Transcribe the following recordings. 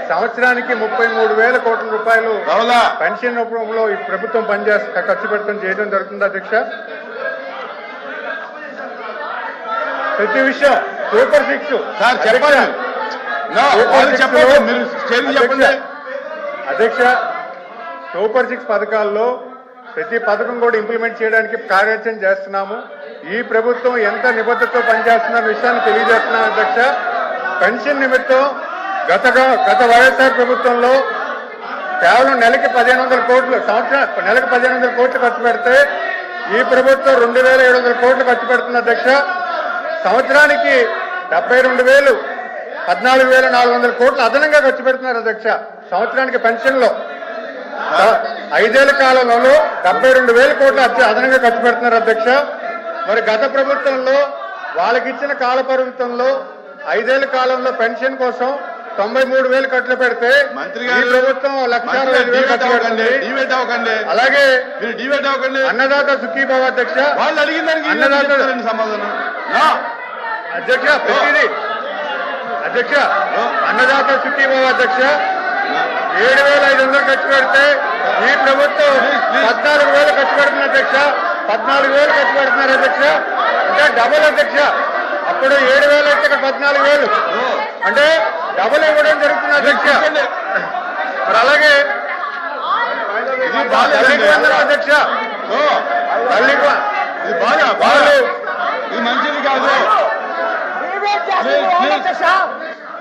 సంవత్సరానికి 33,000 కోట్ల రూపాయలు పెన్షన్ రూపంలో ఈ ప్రభుత్వం ఖర్చు పెట్టడం చేయడం జరుగుతుంది అధ్యక్ష. ప్రతి విషయం సూపర్ సిక్స్ అధ్యక్ష, సూపర్ సిక్స్ పథకాల్లో ప్రతి పథకం కూడా ఇంప్లిమెంట్ చేయడానికి కార్యాచరణ చేస్తున్నాము. ఈ ప్రభుత్వం ఎంత నిబద్ధతతో పనిచేస్తున్న విషయాన్ని తెలియజేస్తున్నాం అధ్యక్ష. పెన్షన్ నిమిత్తం గత వైఎస్ఆర్ ప్రభుత్వంలో కేవలం నెలకి 1,500 కోట్లు, సంవత్సరం నెలకు 1,500 కోట్లు ఖర్చు పెడితే ఈ ప్రభుత్వం 2,700 కోట్లు ఖర్చు పెడుతుంది అధ్యక్ష. సంవత్సరానికి 72,000, 14,400 కోట్లు అదనంగా ఖర్చు పెడుతున్నారు అధ్యక్ష. సంవత్సరానికి పెన్షన్లో 5 ఏళ్ల కాలంలో 72,000 కోట్లు అదనంగా ఖర్చు పెడుతున్నారు అధ్యక్ష. మరి గత ప్రభుత్వంలో వాళ్ళకిచ్చిన కాల పరిమితంలో 5 ఏళ్ల కాలంలో పెన్షన్ కోసం 93,000 ఖర్చు పెడితే ఈ ప్రభుత్వం 1,60,000 ఖర్చు పెడుతుంది. అలాగే అన్నదాత సుఖీభావ అధ్యక్ష, అన్నదాత సమాధానం అధ్యక్ష, ప్రతిదీ అధ్యక్ష, అన్నదాత సుఖీభావ అధ్యక్ష 7,500 ఖర్చు పెడితే ఈ ప్రభుత్వం 14,000 ఖర్చు పెడుతుంది అధ్యక్ష. 14,000 ఖర్చు పెడుతున్నారు అధ్యక్ష. అంటే డబుల్ అధ్యక్ష. అప్పుడు 7,000 అయితే ఇక్కడ 14,000 అంటే డబుల్ ఇవ్వడం జరుగుతుంది అధ్యక్ష. మరి అలాగే తల్లికి వందనం అధ్యక్ష, తల్లికి ఇది మంచిది కాదు.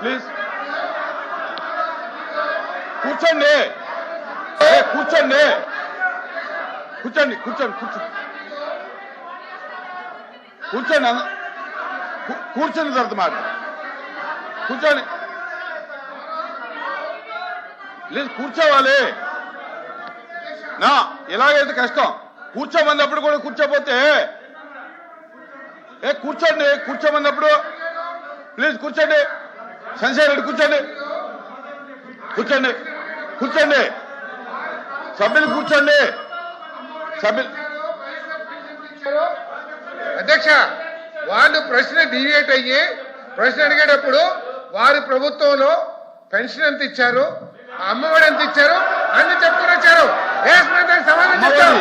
ప్లీజ్ కూర్చోండి, కూర్చోండి, కూర్చోండి, కూర్చోండి, కూర్చోండి, కూర్చోండి, కూర్చొని తర్వాత మాట కూర్చోండి. లేదు కూర్చోవాలి. నా ఇలాగైతే కష్టం. కూర్చోమన్నప్పుడు కూడా కూర్చోపోతే కూర్చోండి, కూర్చోమన్నప్పుడు ప్లీజ్ కూర్చోండి. సంజయ్ రెడ్డి కూర్చోండి, కూర్చోండి, కూర్చోండి, సభ్యులు కూర్చోండి, సభ్యులు. అధ్యక్ష, వాళ్ళు ప్రశ్న డివియేట్ అయ్యి ప్రశ్న అడిగేటప్పుడు వారి ప్రభుత్వంలో పెన్షన్ ఎంత ఇచ్చారు, అమ్మఒడి ఎంత ఇచ్చారు అన్ని చెప్పుకుని వచ్చారు. సమాధానం చెప్తారు.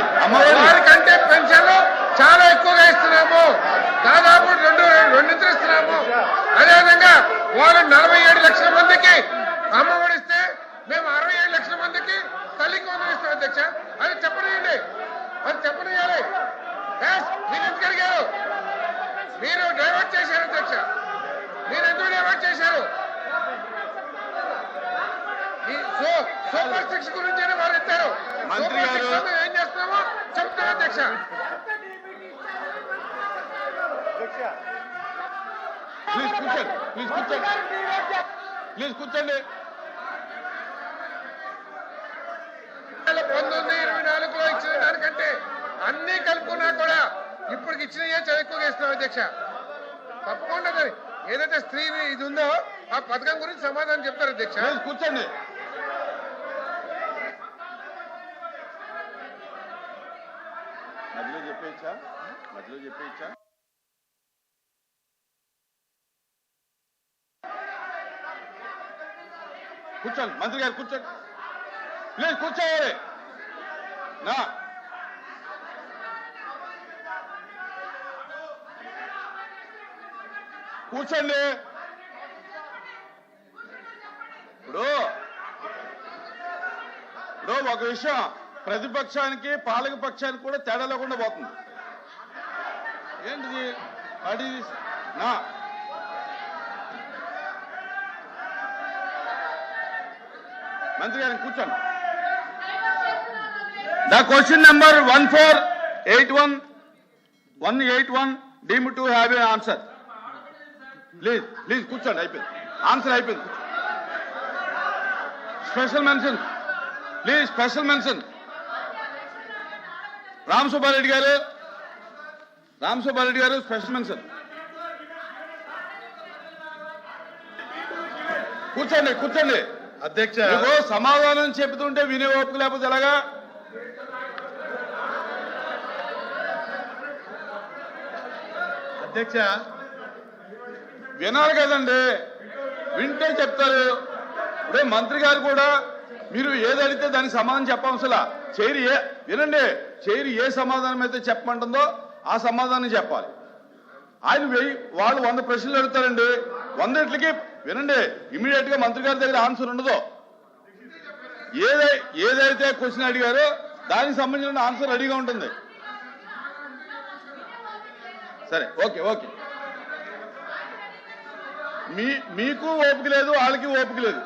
వారికంటే పెన్షన్లు చాలా ఎక్కువగా ఇస్తున్నాము, దాదాపు రెండింతలు ఇస్తున్నాము. అదేవిధంగా వాళ్ళు 47 లక్షల మందికి అమ్మఒడి ఇస్తే మేము 67 లక్షల మందికి తల్లికి వందనం ఇస్తాం అధ్యక్ష. అది చెప్పనియండి, అది చెప్పనియాలి. మీరు ఎందుకు అడిగారు? మీరు డైవర్ట్ చేశారు అధ్యక్ష. మీరు ఎందుకు డైవర్ట్ చేశారు? సూపర్ సిక్స్ గురించి వారు ఎత్తారు. ఏం చేస్తున్నామో చెప్తారు అధ్యక్ష. ప్లీజ్ కూర్చోండి, ప్లీజ్ కూర్చోండి, ప్లీజ్ కూర్చోండి. 1924లో ఇచ్చిన దానికంటే అన్ని కలుపుకున్నా కూడా ఇప్పటికి ఇచ్చినయే చాలా ఎక్కువగా ఇస్తున్నాం అధ్యక్ష. తప్పకుండా ఏదైతే స్త్రీ ఇది ఉందో ఆ పథకం గురించి సమాధానం చెప్తారు అధ్యక్ష. కూర్చోండి. మధ్యలో చెప్పేయచ్చా? మధ్యలో చెప్పేయచ్చా? కూర్చోండి, మంత్రి గారు కూర్చోండి, ప్లీజ్ కూర్చోవాలి. నా కూర్చోండి. ఇప్పుడు ఒక విషయం, ప్రతిపక్షానికి పాలక పక్షానికి కూడా తేడా లేకుండా పోతుంది. ఏంటిది? అది నా మంత్రి గారిని కూర్చోండి. The question number 1481181 deemed to have an answer. Please కూర్చోండి. అయిపోయింది, ఆన్సర్ అయిపోయింది. Special mention please, special mention. Ramasubba Reddy గారు స్పెషల్ మెన్షన్. కూర్చోండి అధ్యక్ష. సమాధానం చెబుతుంటే వినే ఓపిక లేకపోతే ఎలాగా? అధ్యక్ష వినాలి కదండి, వింటే చెప్తారు. మంత్రి గారు కూడా మీరు ఏదైతే దానికి సమాధానం చెప్పవసలా చైర్ వినండి, చైర్ ఏ సమాధానం అయితే చెప్పమంటుందో ఆ సమాధానం చెప్పాలి. ఆయన వాళ్ళు 100 ప్రశ్నలు అడుగుతారండి, 100కి వినండి, ఇమీడియట్ గా మంత్రి గారి దగ్గర ఆన్సర్ ఉండదు. ఏదైతే క్వశ్చన్ అడిగారో దానికి సంబంధించిన ఆన్సర్ రెడీగా ఉంటుంది. సరే, ఓకే ఓకే, మీకు ఓపిక లేదు, వాళ్ళకి ఓపిక లేదు.